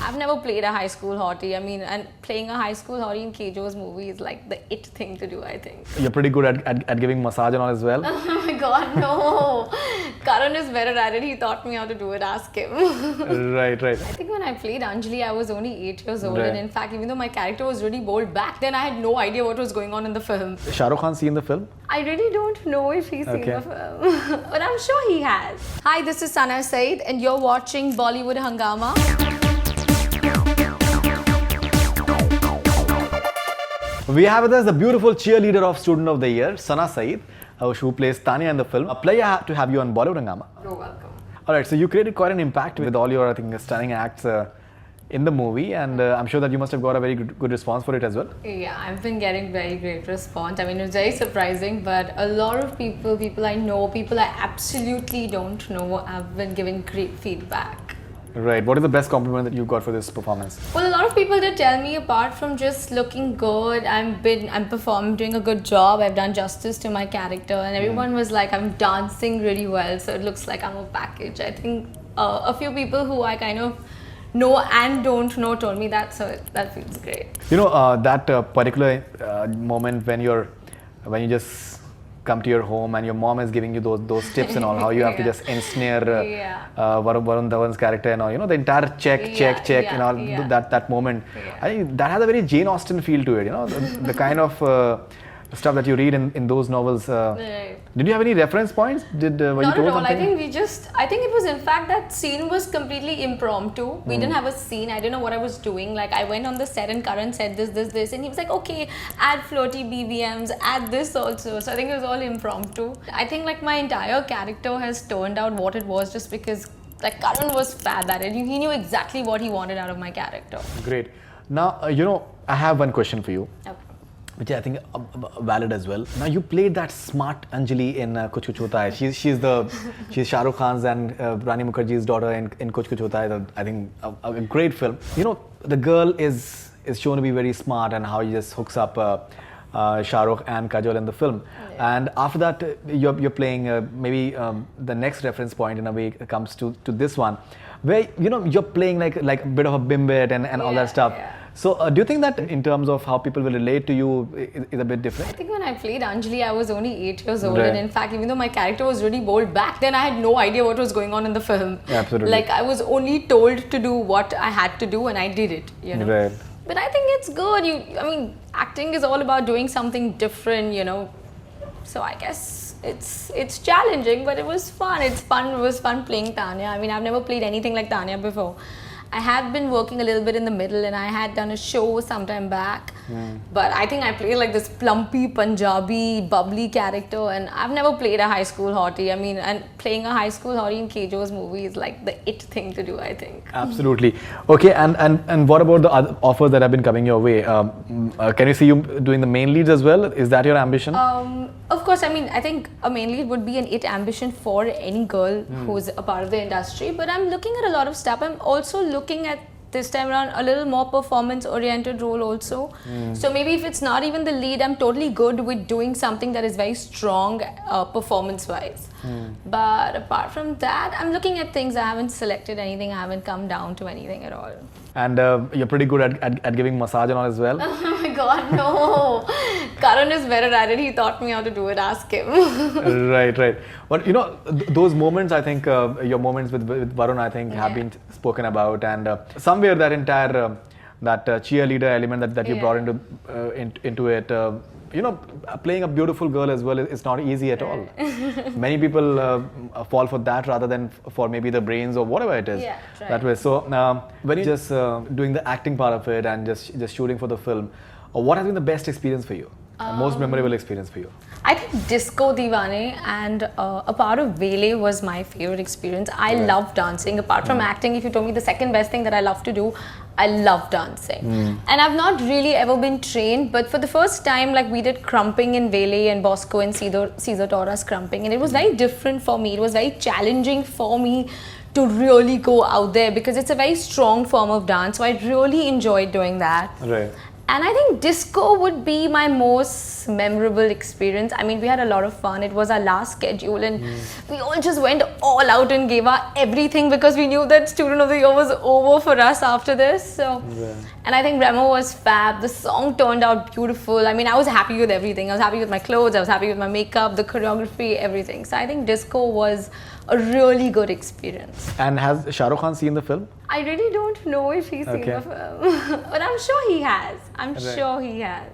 I've never played a high school hottie. I mean, and playing a high school hottie in Kjo's movie is like the it thing to do, I think. You're pretty good at giving massage and all as well? Oh my god, no. Karan is better at it. He taught me how to do it. Ask him. Right. I think when I played Anjali, I was only 8 years old. Right. And in fact, even though my character was really bold, back then I had no idea what was going on in the film. Shahrukh Khan seen the film? I really don't know if he's seen the film. But I'm sure he has. Hi, this is Sana Saeed and you're watching Bollywood Hungama. We have with us the beautiful cheerleader of Student of the Year, Sana Saeed, who plays Tanya in the film. A pleasure to have you on Bollywood Hungama. You're welcome. Alright, so you created quite an impact with all your, I think, stunning acts in the movie, and I'm sure that you must have got a very good response for it as well. Yeah, I've been getting very great response. I mean, it was very surprising, but a lot of people I know, people I absolutely don't know, have been giving great feedback. Right. What is the best compliment that you got for this performance? Well, a lot of people did tell me, apart from just looking good, I'm performing, doing a good job, I've done justice to my character, and everyone was like, I'm dancing really well, so it looks like I'm a package. I think a few people who I kind of know and don't know told me that, so that feels great. You know, that particular moment when you just come to your home and your mom is giving you those tips and all, how you have to just ensnare Varun Dhawan's character and all, you know, the entire check and all, that moment. I think that has a very Jane Austen feel to it, you know, the kind of stuff that you read in those novels. Did you have any reference points? Not at all. I think it was, in fact, that scene was completely impromptu. We didn't have a scene. I didn't know what I was doing. Like, I went on the set and Karan said this, and he was like, okay, add floaty BBMs, add this also. So I think it was all impromptu. I think like my entire character has turned out what it was just because like Karan was fab at it. He knew exactly what he wanted out of my character. Great. Now, you know, I have one question for you. Okay. Which I think valid as well. Now you played that smart Anjali in Kuch Kuch Hota Hai. She's Shahrukh Khan's and Rani Mukherjee's daughter in Kuch Kuch Hota Hai. I think a great film. You know, the girl is shown to be very smart, and how he just hooks up Shahrukh and Kajol in the film. Yeah. And after that, you're playing maybe the next reference point in a way comes to this one, where you know you're playing like a bit of a bimbit and all that stuff. Yeah. So, do you think that in terms of how people will relate to you is a bit different? I think when I played Anjali, I was only 8 years old. Right. And in fact, even though my character was really bold, back then I had no idea what was going on in the film. Absolutely. Like, I was only told to do what I had to do and I did it, you know. Right. But I think it's good. I mean, acting is all about doing something different, you know. So, I guess it's challenging, but it was fun. It was fun playing Tanya. I mean, I've never played anything like Tanya before. I have been working a little bit in the middle, and I had done a show sometime back. But I think I played like this plumpy Punjabi bubbly character, and I've never played a high school hottie. I mean, and playing a high school hottie in Kjo's movie is like the it thing to do, I think. Absolutely. Okay, and what about the other offers that have been coming your way? Can you see you doing the main leads as well? Is that your ambition? Of course, I mean, I think a main lead would be an it ambition for any girl who's a part of the industry. But I'm looking at a lot of stuff. I'm also looking at this time around a little more performance oriented role also. So maybe if it's not even the lead, I'm totally good with doing something that is very strong performance wise. But apart from that, I'm looking at things. I haven't selected anything. I haven't come down to anything at all. And you're pretty good at giving massage and all as well? Oh my god, no. Karan is better at it. He taught me how to do it. Ask him. Right. But you know, those moments, I think, your moments with Varun, I think, have been spoken about. And somewhere that entire that cheerleader element that you brought into it, you know, playing a beautiful girl as well is not easy at all. Many people fall for that rather than for maybe the brains or whatever it is. That way. So when you're just doing the acting part of it and just shooting for the film, what has been the best experience for you? Most memorable experience for you? I think Disco Deewane and a part of Vele was my favorite experience. I love dancing. Apart from acting, if you told me the second best thing that I love to do, I love dancing. And I've not really ever been trained, but for the first time, like we did crumping in Vele and Bosco and Caesar taught us crumping, and it was very different for me. It was very challenging for me to really go out there because it's a very strong form of dance. So I really enjoyed doing that. Right. And I think disco would be my most memorable experience. I mean, we had a lot of fun. It was our last schedule and we all just went all out and gave our everything because we knew that Student of the Year was over for us after this. So, and I think Remo was fab. The song turned out beautiful. I mean, I was happy with everything. I was happy with my clothes. I was happy with my makeup, the choreography, everything. So I think disco was a really good experience. And has Shahrukh Khan seen the film? I really don't know if he's seen the film, but I'm sure he has. I'm sure he has.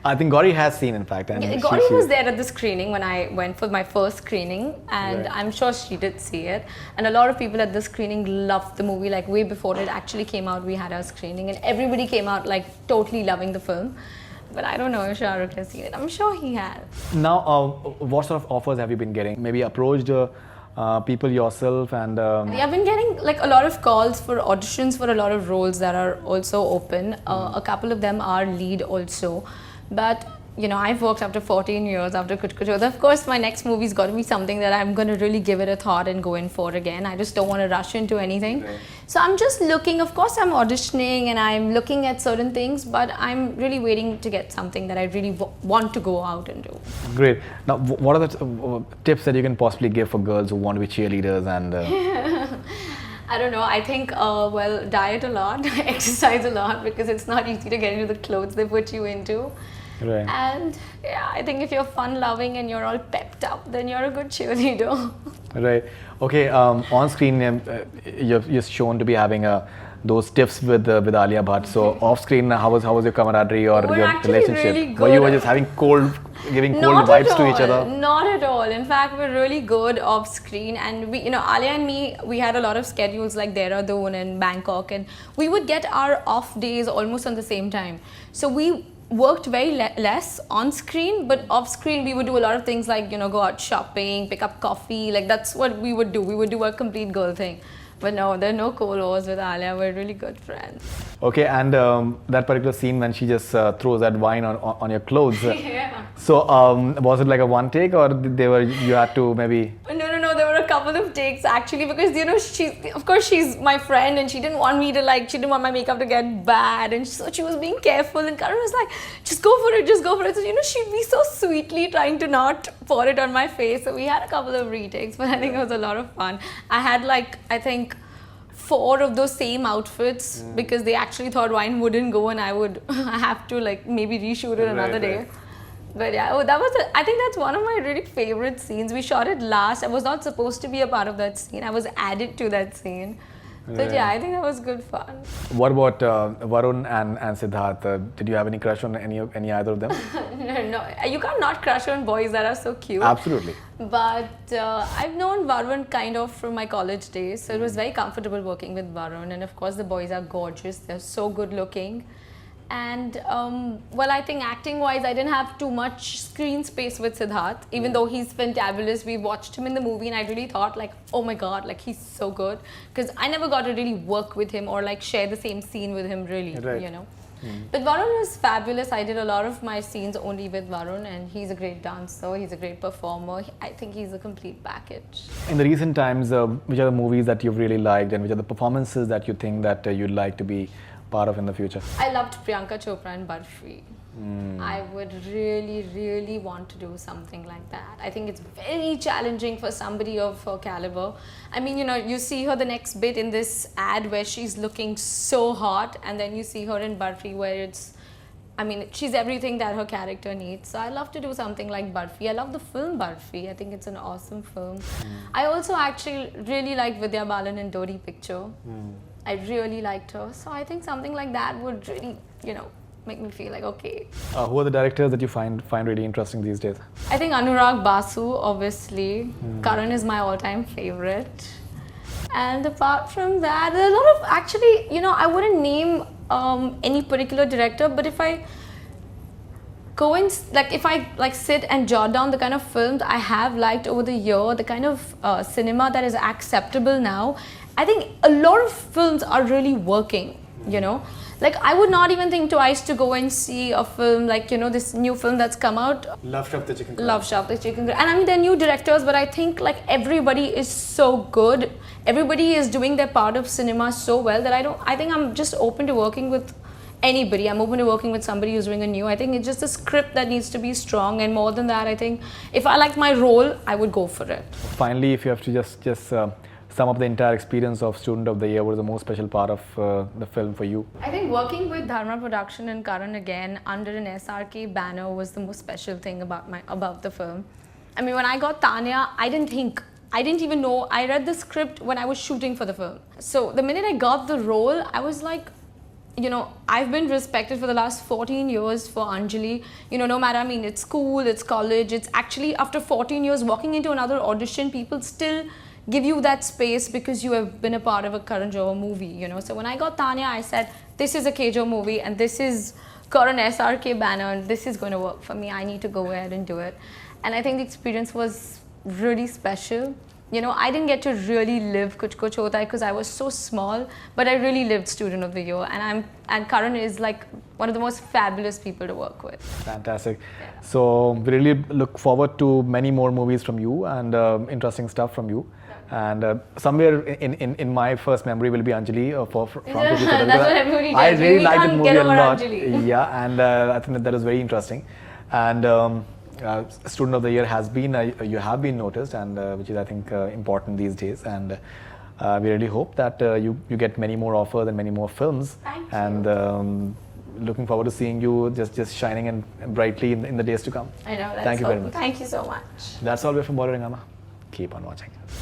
I think Gauri has seen, in fact. And Gauri was there at the screening when I went for my first screening, and I'm sure she did see it. And a lot of people at the screening loved the movie. Like way before it actually came out, we had our screening, and everybody came out like totally loving the film. But I don't know if Shahrukh has seen it. I'm sure he has. Now, what sort of offers have you been getting? Maybe approached people yourself and... I've been getting like a lot of calls for auditions for a lot of roles that are also open. A couple of them are lead also. But you know, I've worked after 14 years after Kuch Kuch Hota Hai. Of course, my next movie's got to be something that I'm going to really give it a thought and go in for again. I just don't want to rush into anything. So I'm just looking, of course I'm auditioning and I'm looking at certain things, but I'm really waiting to get something that I really want to go out and do. Great. Now, what are the tips that you can possibly give for girls who want to be cheerleaders and... I don't know. I think, well, diet a lot, exercise a lot, because it's not easy to get into the clothes they put you into. Right. And yeah, I think if you're fun-loving and you're all pepped up, then you're a good cheerleader. Right. Okay. On screen, you're shown to be having those tiffs with Alia Bhatt. So off screen, how was your camaraderie or your relationship? Really good. Were you just having giving cold vibes to each other? Not at all. In fact, we're really good off screen, and we, you know, Alia and me, we had a lot of schedules like Dehradun and Bangkok, and we would get our off days almost on the same time. So we worked very less on screen, but off screen we would do a lot of things like, you know, go out shopping, pick up coffee. Like that's what we would do. We would do a complete girl thing. But no, there are no Cold Wars with Alia. We're really good friends. Okay, and that particular scene when she just throws that wine on your clothes. Yeah. So was it like a one take, or you had to maybe? No, there were a couple of takes actually, because you know, of course she's my friend and she didn't want me to she didn't want my makeup to get bad, and so she was being careful, and Karan was like, just go for it, just go for it. So you know, she'd be so sweetly trying to not pour it on my face. So we had a couple of retakes, but I think it was a lot of fun. I had I think 4 of those same outfits because they actually thought wine wouldn't go, and I would have to maybe reshoot it another day. But yeah, I think that's one of my really favorite scenes. We shot it last. I was not supposed to be a part of that scene. I was added to that scene. But yeah, I think that was good fun. What about Varun and Sidharth? Did you have any crush on any either of them? No, you can't not crush on boys that are so cute. Absolutely. But I've known Varun kind of from my college days, so it was very comfortable working with Varun. And of course, the boys are gorgeous. They're so good looking. And well, I think acting-wise, I didn't have too much screen space with Sidharth, even though he's fantabulous. We watched him in the movie, and I really thought, oh my God, he's so good. Because I never got to really work with him or share the same scene with him, really, you know. But Varun is fabulous. I did a lot of my scenes only with Varun, and he's a great dancer. He's a great performer. I think he's a complete package. In the recent times, which are the movies that you've really liked, and which are the performances that you think that you'd like to be part of in the future? I loved Priyanka Chopra and Barfi. I would really, really want to do something like that. I think it's very challenging for somebody of her caliber. I mean, you know, you see her the next bit in this ad where she's looking so hot, and then you see her in Barfi where I mean, she's everything that her character needs. So I love to do something like Barfi. I love the film Barfi. I think it's an awesome film. I also actually really like Vidya Balan in Dodi Picture. I really liked her. So I think something like that would really, you know, make me feel okay. Who are the directors that you find really interesting these days? I think Anurag Basu, obviously. Karan is my all-time favorite. And apart from that, there are a lot of, actually, you know, I wouldn't name any particular director, but if I go in, if I sit and jot down the kind of films I have liked over the year, the kind of cinema that is acceptable now, I think a lot of films are really working, you know. I would not even think twice to go and see a film you know, this new film that's come out. Love Shaft the Chicken. Love Shaft the Chicken. And I mean, they're new directors, but I think everybody is so good. Everybody is doing their part of cinema so well that I think I'm just open to working with anybody. I'm open to working with somebody who's doing a new. I think it's just the script that needs to be strong, and more than that, I think if I like my role, I would go for it. Finally, if you have to just sum up the entire experience of Student of the Year, what is the most special part of the film for you? I think working with Dharma Production and Karan again under an SRK banner was the most special thing about the film. I mean, when I got Tanya, I didn't even know. I read the script when I was shooting for the film. So the minute I got the role, I was like, you know, I've been respected for the last 14 years for Anjali. You know, no matter, I mean, it's school, it's college, it's actually after 14 years walking into another audition, people still give you that space because you have been a part of a Karan Johar movie, you know. So when I got Tanya, I said, this is a K-Johar movie and this is Karan SRK banner and this is going to work for me. I need to go ahead and do it. And I think the experience was really special. You know, I didn't get to really live Kuch Kuch Hota Hai because I was so small, but I really lived Student of the Year, and Karan is like one of the most fabulous people to work with. Fantastic. Yeah. So we really look forward to many more movies from you and interesting stuff from you. And somewhere in my first memory will be Anjali from Kuch Kuch Hota Hai. That's what everybody tells I me. really liked the movie a lot. Anjali. Yeah, and I think that was very interesting. And Student of the Year has been you have been noticed, and which is I think important these days. And we really hope that you get many more offers and many more films. Thank you. And looking forward to seeing you just shining and brightly in the days to come. I know. Thank you very much. Thank you so much. That's all we're from Bollywood Hungama. Keep on watching.